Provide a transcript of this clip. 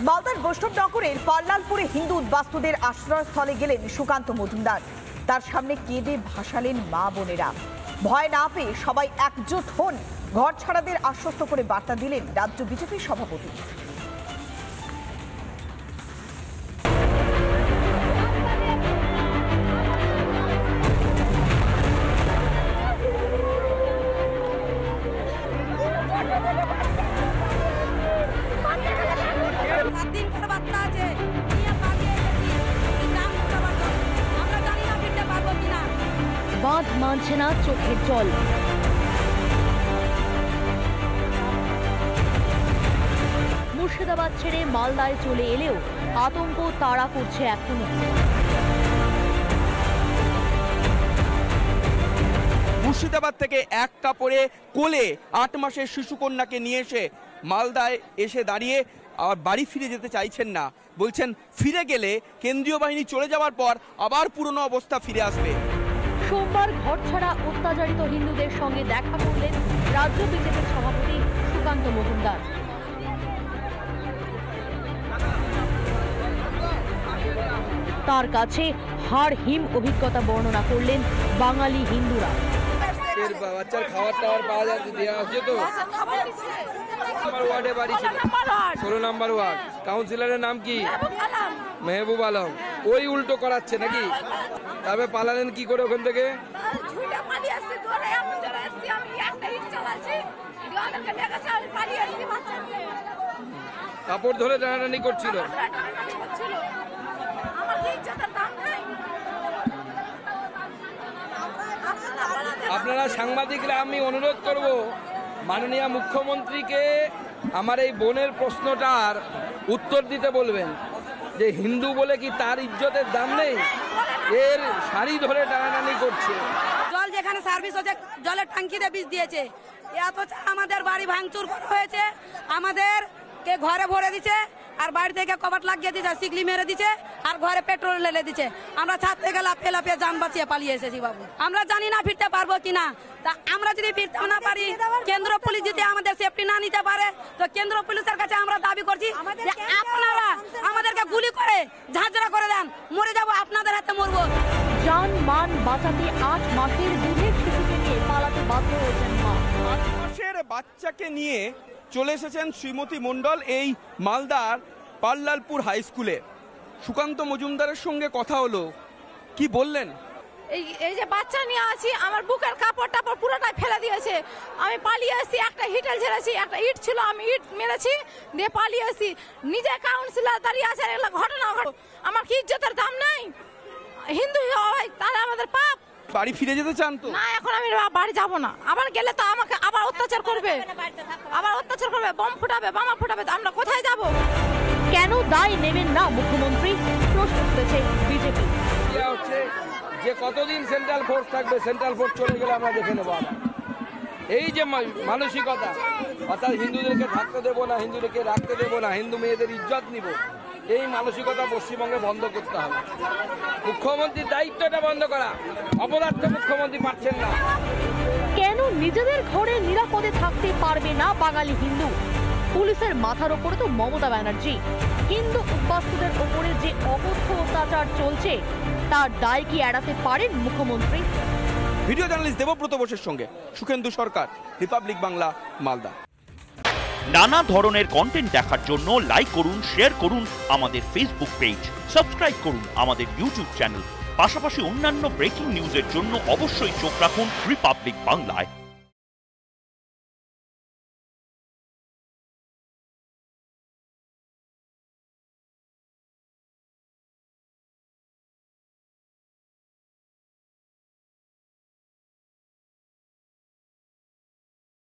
মালদার বৈষ্ণবনগরের পাল্লালপুরে হিন্দু উদ্বাস্তুদের আশ্রয়স্থলে গেলেন সুকান্ত মজুমদার। তার সামনে কেঁদে ভাসালেন মা বোনেরা। ভয় না পেয়ে সবাই একজোট হন। ঘর ছাড়াদের আশ্বস্ত করে বার্তা দিলেন রাজ্য বিজেপির সভাপতি। বাঁধ মানছে না চোখের জল। মুর্শিদাবাদ ছেড়ে মালদায় চলে এলেও আতঙ্ক তাড়া করছে এখনো। মুর্শিদাবাদ থেকে এক কাপড়ে কোলে 8 মাসের শিশুকন্যাকে নিয়ে এসে মালদায় এসে দাঁড়িয়ে আর বাড়ি ফিরে যেতে চাইছেন না। বলছেন ফিরে গেলে কেন্দ্রীয় বাহিনী চলে যাওয়ার পর আবার পুরনো অবস্থা ফিরে আসবে। সোমবার ঘরছাড়া অত্যাচারিত হিন্দুদের সঙ্গে দেখা করলেন রাজ্য বিজেপির সভাপতি সুকান্ত মজুমদার। তার কাছে হাড় হিম অভিজ্ঞতা বর্ণনা করলেন বাঙালি হিন্দুরা। বাচ্চার খাবার টাবার পাওয়া যাচ্ছে, দেওয়া আসছে তো। আমার ওয়ার্ডে বাড়ি ছিল 16 নম্বর ওয়ার্ড। কাউন্সিলরের নাম কি? মেহবুব আলম। ওই উল্টো করাচ্ছে নাকি? তবে পালালেন কি করে ওখান থেকে? কাপড় ধরে টানাটানি করছিল। আপনারা সাংবাদিকরা, আমি অনুরোধ করব মাননীয় মুখ্যমন্ত্রীকে আমার এই বোনের প্রশ্নটার উত্তর দিতে বলবেন যে হিন্দু বলে কি তার ইজ্জতের দাম নেই? এর শাড়ি ধরে টানাটানি করছে। জল যেখানে সার্ভিস হচ্ছে জলের ট্যাঙ্কিতে বিষ দিয়েছে। অথচ আমাদের বাড়ি ভাঙচুর করা হয়েছে, আমাদের কে ঘরে ভরে দিচ্ছে আর বাড়ি থেকে কবাট লাগিয়ে দিচ্ছে, সিগলি মেরে দিচ্ছে আর ঘরে পেট্রোল ঢেলে দিচ্ছে। আমরা ছাদ থেকে লাফিয়ে লাফিয়ে জান বাঁচিয়ে পালিয়ে এসেছি বাবু। আমরা জানি না ফিরতে পারবো কিনা। তা আমরা যদি ফিরতে না পারি, কেন্দ্র পুলিশ যদি আমাদের সেফটি না নিতে পারে, তো কেন্দ্র পুলিশের কাছে আমরা দাবি করছি যে আপনারা আমাদেরকে গুলি করে ঝাঁঝরা করে দেন, মরে যাবো, আপনাদের হাতে মরবো। জান মান বাঁচাতে 8 মাসের দুধের শিশুকে নিয়ে পালাতে বাধ্য হয়েছেন মা। 8 মাসের বাচ্চাকে নিয়ে চলে এসেছেন শ্রীমতী মণ্ডল এই মালদার পাল্লালপুর হাই স্কুলে। সুকান্ত মজুমদারের সঙ্গে কথা হলো, কি বললেন? এই যে বাচ্চা নিয়ে আছি, আমার বুকের কাপড় টাপড় পুরোটাই ফেলে দিয়েছে। আমি পালিয়ে আসছি, একটা হিটেল ঝেড়েছি, একটা ইট ছিল, আমি ইট মেরেছি, দিয়ে পালিয়ে আসছি। নিজে কাউন্সিলর দাঁড়িয়ে আছে, এগুলো ঘটনা ঘটো। আমার কি ইজ্জতের দাম নাই? হিন্দু হয় তাহলে আমাদের পাপ। বাড়ি ফিরে যেতে চান তো? না, এখন আমি বাড়ি যাব না। আবার গেলে তো আমাকে আবার অত্যাচার করবে, বম ফুটাবে, বোমা ফুটাবে। তো আমরা কোথায় যাব? কেন দায় নেবেন না মুখ্যমন্ত্রী? প্রশ্ন তুলেছে বিজেপি। হচ্ছে যে কতদিন সেন্ট্রাল ফোর্স থাকবে? সেন্ট্রাল ফোর্স চলে গেলে আমরা দেখে নেবো। এই যে মানসিকতা, অর্থাৎ হিন্দুদেরকে থাকতে দেবো না, হিন্দুদেরকে রাখতে দেবো না, হিন্দু মেয়েদের ইজ্জত নিব, এই মানসিকতা পশ্চিমবঙ্গে বন্ধ করতে হবে। মুখ্যমন্ত্রীর দায়িত্বটা বন্ধ করা। অপদার্থ মুখ্যমন্ত্রী পারছেন না। কেন নিজেদের ঘরে নিরাপদে থাকতে পারবে না বাঙালি হিন্দু? পুলিশের মাথার ওপরে তো মমতা ব্যানার্জি। হিন্দু উদ্বাস্তুদের ওপরে যে অকথ্য অত্যাচার চলছে, তার দায় কি এড়াতে পারেন মুখ্যমন্ত্রী? ভিডিও জার্নালিস্ট দেবব্রত বোসের সঙ্গে সুখেন্দু সরকার, রিপাবলিক বাংলা, মালদা। নানা ধরনের কন্টেন্ট দেখার জন্য লাইক করুন, শেয়ার করুন আমাদের ফেসবুক পেজ, সাবস্ক্রাইব করুন আমাদের ইউটিউব চ্যানেল। পাশাপাশি অন্যান্য ব্রেকিং নিউজের জন্য অবশ্যই চোখ রাখুন রিপাবলিক বাংলায়।